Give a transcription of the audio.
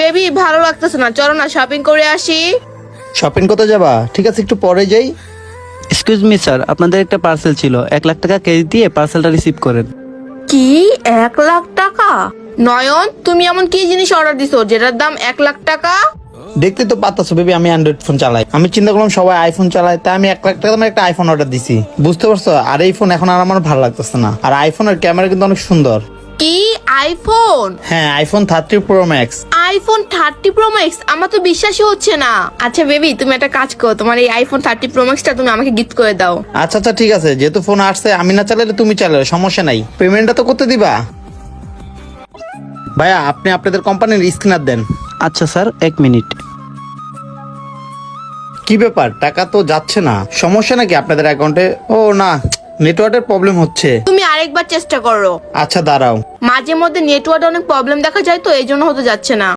Baby ভালো লাগতেছে না, চলো না শপিং করে আসি। শপিং করতে যাবা? ঠিক আছে, একটু পরে যাই। এক্সকিউজ মি স্যার, আপনাদের একটা পার্সেল ছিল, 1 লাখ টাকা ক্যাশ দিয়ে পার্সেলটা রিসিভ করেন। কি 1 লাখ টাকা? নয়ন, তুমি এমন কি জিনিস অর্ডার দিছো যেটার দাম 1 লাখ টাকা? দেখতে তো পাচ্ছো বেবি, আমি অ্যান্ড্রয়েড ফোন চালাই। আমি চিন্তা করলাম সবাই আইফোন চালায়, তাই আমি 1 লাখ টাকা দামের একটা আইফোন অর্ডার দিছি। বুঝতে পারছো? আর এই ফোন এখন আর আমার ভালো লাগতেছে না। আর আইফোনের ক্যামেরা কিন্তু অনেক সুন্দর। কি আইফোন? হ্যাঁ, iPhone 30 pro max. IPhone 30 pro max? আমার তো বিশ্বাসই হচ্ছে না। আচ্ছা বেবি, তুমি একটা কাজ করো, তোমার এই আইফোন 30 প্রো ম্যাক্সটা তুমি আমাকে গিফট করে দাও। আচ্ছা আচ্ছা, ঠিক আছে, যেহেতু ফোন আসছে আমি না চালালে তুমি চালালে সমস্যা নাই। পেমেন্টটা তো করতে দিবা। ভাইয়া, আপনি আপনাদের কোম্পানির স্ক্যানার দেন। আচ্ছা স্যার, 1 মিনিট। কি ব্যাপার, টাকা তো যাচ্ছে না, সমস্যা নাকি আপনাদের অ্যাকাউন্টে? ও না, নেটওয়ার্কের প্রবলেম হচ্ছে। তুমি আরেকবার চেষ্টা করো। আচ্ছা দাঁড়াও। মাঝে মধ্যে নেটওয়ার্কে অনেক প্রবলেম দেখা যায়, তো এই জন্য হতে যাচ্ছে না।